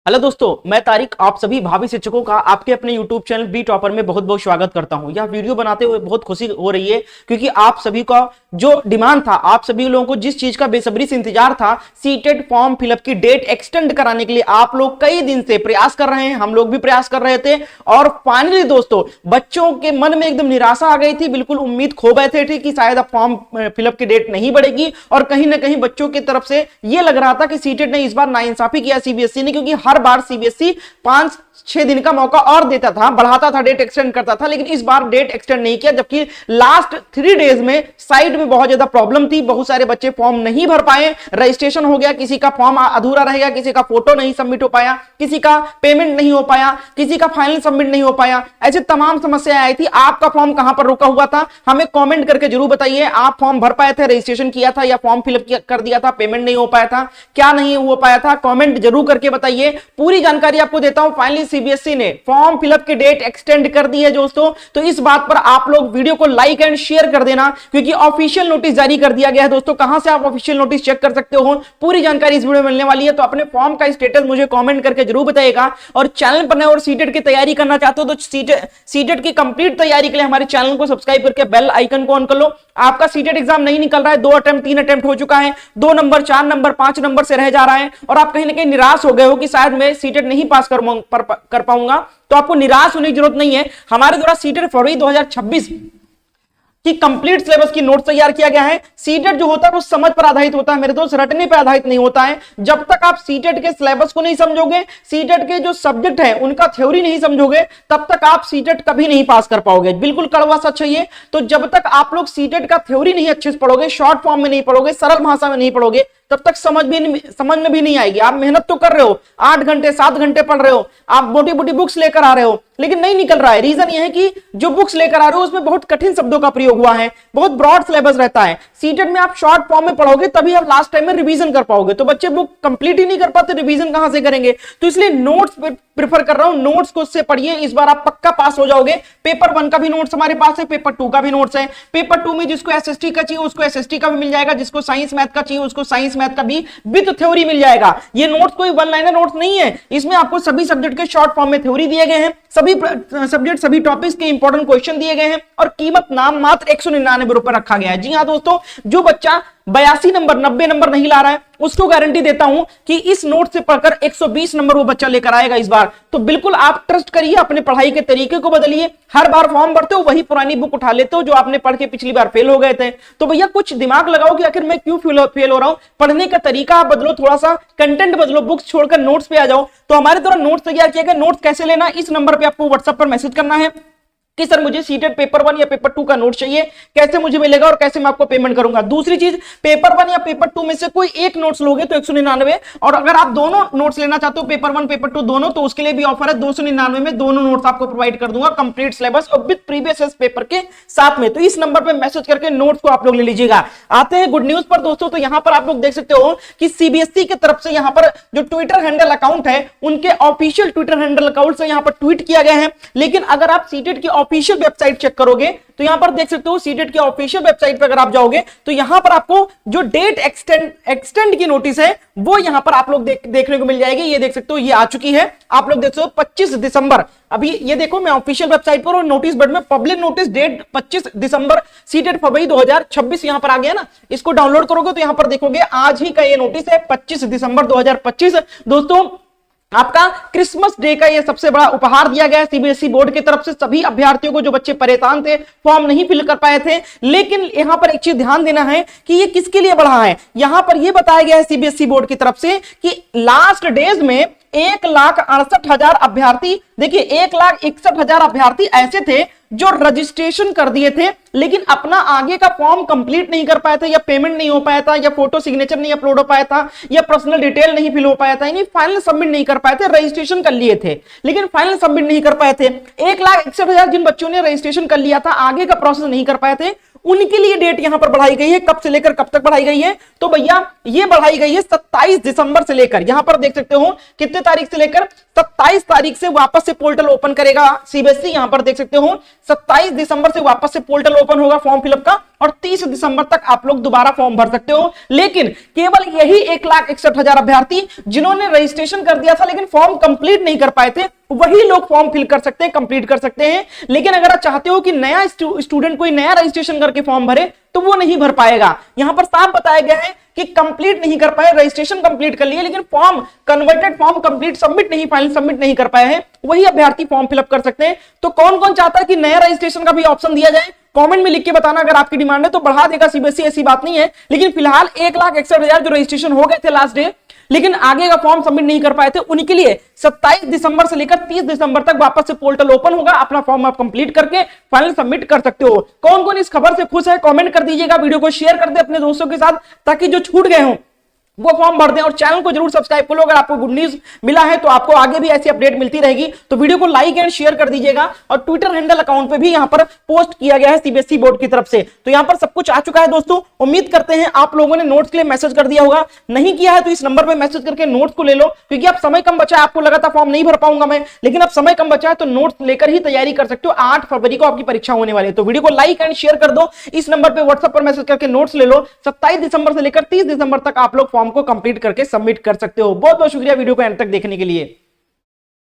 Hello दोस्तों, मैं तारिक आप सभी भावी शिक्षकों का आपके अपने YouTube चैनल बी टॉपर में बहुत बहुत स्वागत करता हूं। यह वीडियो बनाते हुए बहुत खुशी हो रही है क्योंकि आप सभी का जो डिमांड था, आप सभी लोगों को जिस चीज का बेसब्री से इंतजार था, सीटेट फॉर्म फिलअप की डेट एक्सटेंड कराने के लिए आप लोग कई दिन से प्रयास कर रहे हैं, हम लोग भी प्रयास कर रहे थे और फाइनली दोस्तों बच्चों के मन में एकदम निराशा आ गई थी। बिल्कुल उम्मीद खो बैठे थे कि शायद अब फॉर्म फिलअप की डेट नहीं बढ़ेगी और कहीं ना कहीं बच्चों की तरफ से यह लग रहा था कि सीटेट ने इस बार नाइंसाफी किया सीबीएसई ने, क्योंकि हर बार सीबीएसई 5-6 दिन का मौका और देता था, बढ़ाता था, डेट एक्सटेंड करता था, लेकिन इस बार डेट एक्सटेंड नहीं किया। जबकि लास्ट 3 डेज में साइट में बहुत ज्यादा प्रॉब्लम थी, बहुत सारे बच्चे फॉर्म नहीं भर पाए, रजिस्ट्रेशन हो गया, किसी का फॉर्म अधूरा रह गया, किसी का फोटो नहीं सबमिट हो पाया, किसी का पेमेंट नहीं हो पाया, किसी का फाइनल सबमिट नहीं हो पाया, ऐसे तमाम समस्याएं आई थी। आपका फॉर्म कहां पर रुका हुआ था, हमें कमेंट करके जरूर बताइए। आप फॉर्म भर पाए थे, रजिस्ट्रेशन किया था या फॉर्म फिलअप कर दिया था, पेमेंट नहीं हो पाया था, क्या नहीं हो पाया था, कमेंट जरूर करके बताइए। पूरी जानकारी आपको देता हूं। फाइनली सीबीएसई ने फॉर्म फिलअप की डेट एक्सटेंड कर दी है दोस्तों, तो इस बात पर आप लोग वीडियो को लाइक एंड शेयर कर देना, क्योंकि ऑफिशियल नोटिस जारी कर दिया गया है दोस्तों। कहां से आप ऑफिशियल नोटिस चेक कर सकते हो, पूरी जानकारी इस वीडियो में मिलने वाली है। तो अपने फॉर्म का स्टेटस मुझे कमेंट करके जरूर बताइएगा और चैनल पर नए और सीटेट की तैयारी करना चाहते हो तो सीटेट की कंप्लीट तैयारी के लिए हमारे चैनल को सब्सक्राइब करके बेल आइकन को ऑन कर लो। आपका सीटेट एग्जाम नहीं निकल रहा है, 2 अटेम्प्ट 3 अटेम्प्ट हो चुका है, 2 नंबर 4 नंबर 5 नंबर से रह जा रहा है और आप कहीं ना कहीं निराश हो गए हो कि शायद मैं सीटेट नहीं पास कर पाऊंगा, तो आपको निराश होने की जरूरत नहीं है। हमारे द्वारा सीटेट फरवरी 2026 कि कंप्लीट सिलेबस की नोट तैयार किया गया है। सीटेट जो होता है वो समझ पर आधारित होता है मेरे दोस्त, रटने पर आधारित नहीं होता है। जब तक आप सीटेट के सिलेबस को नहीं समझोगे, सीटेट के जो सब्जेक्ट है उनका थ्योरी नहीं समझोगे, तब तक आप सीटेट कभी नहीं पास कर पाओगे। बिल्कुल कड़वा सच है ये। तो जब तक आप लोग सीटेट का थ्योरी नहीं अच्छे से पढ़ोगे, शॉर्ट फॉर्म में नहीं पढ़ोगे, सरल भाषा में नहीं पढ़ोगे, तब तक समझ में भी नहीं आएगी। आप मेहनत तो कर रहे हो, 8 घंटे 7 घंटे पढ़ रहे हो, आप मोटी मोटी बुक्स लेकर आ रहे हो, लेकिन नहीं निकल रहा है। रीजन यह है कि जो बुक्स लेकर आ रहे हो उसमें बहुत कठिन शब्दों का प्रयोग हुआ है, बहुत ब्रॉड सिलेबस रहता है। सीटेट में आप शॉर्ट फॉर्म में पढ़ोगे तभी आप लास्ट टाइम में रिवीजन कर पाओगे, तो बच्चे बुक कंप्लीट ही नहीं कर पाते, रिवीजन कहां से करेंगे। तो इसलिए नोट्स प्रेफर कर रहा हूं, नोट्स को उससे पढ़िए, इस बार आप पक्का पास हो जाओगे। पेपर 1 का भी नोट्स हमारे पास है, पेपर 2 का भी नोट्स है। पेपर 2 में जिसको एसएसटी का चाहिए उसको एसएसटी का भी मिल जाएगा, जिसको साइंस मैथ का चाहिए उसको साइंस मैथ का भी विद थ्योरी मिल जाएगा। ये नोट्स कोई वन लाइनर नोट्स नहीं है, इसमें आपको सभी सब्जेक्ट के शॉर्ट फॉर्म में थ्योरी दिए गए हैं, सभी सब्जेक्ट सभी टॉपिक्स के इंपॉर्टेंट क्वेश्चन दिए गए हैं और कीमत नाम मात्र 199 रुपए रखा गया है। जी हां दोस्तों, जो बच्चा 82 नंबर 90 नंबर नहीं ला रहा है उसको गारंटी देता हूं कि इस नोट से पढ़कर 120 नंबर वो बच्चा लेकर आएगा इस बार। तो बिल्कुल आप ट्रस्ट करिए, अपने पढ़ाई के तरीके को बदलिए। हर बार फॉर्म भरते हो वही पुरानी बुक उठा लेते हो जो आपने पढ़ के पिछली बार फेल हो गए थे। तो भैया कुछ दिमाग लगाओ कि आखिर मैं क्यों फेल हो रहा हूं। पढ़ने का तरीका आप बदलो, थोड़ा सा कंटेंट बदलो, बुक्स छोड़कर नोट्स पे आ जाओ। तो हमारे द्वारा नोट्स तैयार किया गया। नोट्स कैसे लेना, इस नंबर पे आपको व्हाट्सएप पर मैसेज करना है कि सर मुझे सीटेट पेपर 1 या पेपर 2 का नोट चाहिए, कैसे मुझे मिलेगा और कैसे मैं आपको पेमेंट करूंगा। दूसरी चीज, पेपर 1 या पेपर 2 में से कोई एक नोट्स लोगे तो 199, और अगर आप दोनों नोट्स लेना चाहते हो, पेपर 1 पेपर 2 दोनों, तो उसके लिए भी ऑफर है। 299 में दोनों नोट्स आपको प्रोवाइड कर दूंगा, कंप्लीट सिलेबस और विद प्रीवियस पेपर के साथ में। तो इस नंबर पर मैसेज करके नोट्स को आप लोग ले लीजिएगा। आते हैं गुड न्यूज पर दोस्तों। तो यहां पर आप लोग देख सकते हो कि सीबीएसई की तरफ से यहां पर जो ट्विटर हैंडल अकाउंट है उनके ऑफिशियल ट्विटर हैंडल अकाउंट से यहां पर ट्वीट किया गया है। लेकिन अगर आप सीटेट की ऑफिशियल वेबसाइट चेक करोगे तो यहां पर देख सकते हो, सीटेट की ऑफिशियल वेबसाइट पर अगर आप जाओगे तो यहां पर आपको जो डेट एक्सटेंड की नोटिस है वो यहां पर आप लोग देखने को मिल जाएगी। ये देख सकते हो, ये आ चुकी है, आप लोग देख सकते हो 25 दिसंबर। अभी ये देखो, मैं ऑफिशियल वेबसाइट पर और नोटिस बोर्ड में पब्लिक नोटिस डेट 25 दिसंबर सीटेट फरवरी 2026 यहां पर आ गया ना। इसको डाउनलोड करोगे तो यहां पर देखोगे आज ही का ये नोटिस है, 25 दिसंबर 2025। दोस्तों आपका क्रिसमस डे का ये सबसे बड़ा उपहार दिया गया है सीबीएसई बोर्ड की तरफ से सभी अभ्यर्थियों को, जो बच्चे परेशान थे, फॉर्म नहीं फिल कर पाए थे। लेकिन यहां पर एक चीज ध्यान देना है कि ये किसके लिए बढ़ा है। यहां पर यह बताया गया है सीबीएसई बोर्ड की तरफ से कि लास्ट डेज में 1,68,000 अभ्यर्थी, देखिए 1,61,000 अभ्यर्थी ऐसे थे जो रजिस्ट्रेशन कर दिए थे लेकिन अपना आगे का फॉर्म कंप्लीट नहीं कर पाए थे, या पेमेंट नहीं हो पाया था, या फोटो सिग्नेचर नहीं अपलोड हो पाया था, या पर्सनल डिटेल नहीं फिल हो पाया था, यानी फाइनल सबमिट नहीं कर पाए थे। रजिस्ट्रेशन कर लिए थे लेकिन फाइनल सबमिट नहीं कर पाए थे। 1,61,000 जिन बच्चों ने रजिस्ट्रेशन कर लिया था, आगे का प्रोसेस नहीं कर पाए थे, उनके लिए डेट यहां पर बढ़ाई गई है। कब से लेकर कब तक बढ़ाई गई है, तो भैया ये बढ़ाई गई है 27 दिसंबर से लेकर, यहां पर देख सकते हो कितने तारीख से लेकर 27 तारीख से वापस से पोर्टल ओपन करेगा सीबीएसई। यहां पर देख सकते हो 27 दिसंबर से वापस से पोर्टल ओपन होगा फॉर्म फिलअप का, और 30 दिसंबर तक आप लोग दोबारा फॉर्म भर सकते हो। लेकिन केवल यही 1,61,000 अभ्यर्थी जिन्होंने रजिस्ट्रेशन कर दिया था लेकिन फॉर्म कंप्लीट नहीं कर पाए थे, वही लोग फॉर्म फिल कर सकते हैं, कंप्लीट कर सकते हैं। लेकिन अगर आप चाहते हो कि नया स्टूडेंट कोई नया रजिस्ट्रेशन करके फॉर्म भरे तो वो नहीं भर पाएगा। यहां पर साफ बताया गया है कि कंप्लीट नहीं कर पाए, रजिस्ट्रेशन कंप्लीट कर लिए लेकिन form converted form complete submit नहीं, फाइनल सबमिट नहीं कर पाए हैं, वही अभ्यर्थी फॉर्म फिलअप कर सकते हैं। तो कौन कौन चाहता है कि नया रजिस्ट्रेशन का भी ऑप्शन दिया जाए, कमेंट में लिख के बताना। अगर आपकी डिमांड है तो बढ़ा देगा सीबीएसई, ऐसी बात नहीं है। लेकिन फिलहाल 1,61,000 जो रजिस्ट्रेशन हो गए थे लास्ट डे लेकिन आगे का फॉर्म सबमिट नहीं कर पाए थे, उनके लिए 27 दिसंबर से लेकर 30 दिसंबर तक वापस से पोर्टल ओपन होगा। अपना फॉर्म आप कंप्लीट करके फाइनल सबमिट कर सकते हो। कौन कौन इस खबर से खुश है कमेंट कर दीजिएगा, वीडियो को शेयर कर दे अपने दोस्तों के साथ ताकि जो छूट गए हों वो फॉर्म भर दें। और चैनल को जरूर सब्सक्राइब करो अगर आपको गुड न्यूज मिला है तो आपको आगे भी ऐसी अपडेट मिलती रहेगी। तो वीडियो को लाइक एंड शेयर कर दीजिएगा। और ट्विटर हैंडल अकाउंट पे भी यहां पर पोस्ट किया गया है सीबीएसई बोर्ड की तरफ से। तो यहां पर सब कुछ आ चुका है दोस्तों। उम्मीद करते हैं आप लोगों ने नोट्स के लिए मैसेज कर दिया होगा, नहीं किया है तो इस नंबर पर मैसेज करके नोट्स को ले लो, क्योंकि अब समय कम बचा है। आपको लगा था फॉर्म नहीं भर पाऊंगा मैं, लेकिन अब समय कम बचा है तो नोट्स लेकर ही तैयारी कर सकते हो। 8 फरवरी को आपकी परीक्षा होने वाली है। तो वीडियो को लाइक एंड शेयर कर दो, इस नंबर पर व्हाट्सएप पर मैसेज करके नोट्स ले लो। 27 दिसंबर से लेकर 30 दिसंबर तक आप लोग फॉर्म को कंप्लीट करके सबमिट कर सकते हो। बहुत बहुत शुक्रिया वीडियो को एंड तक देखने के लिए।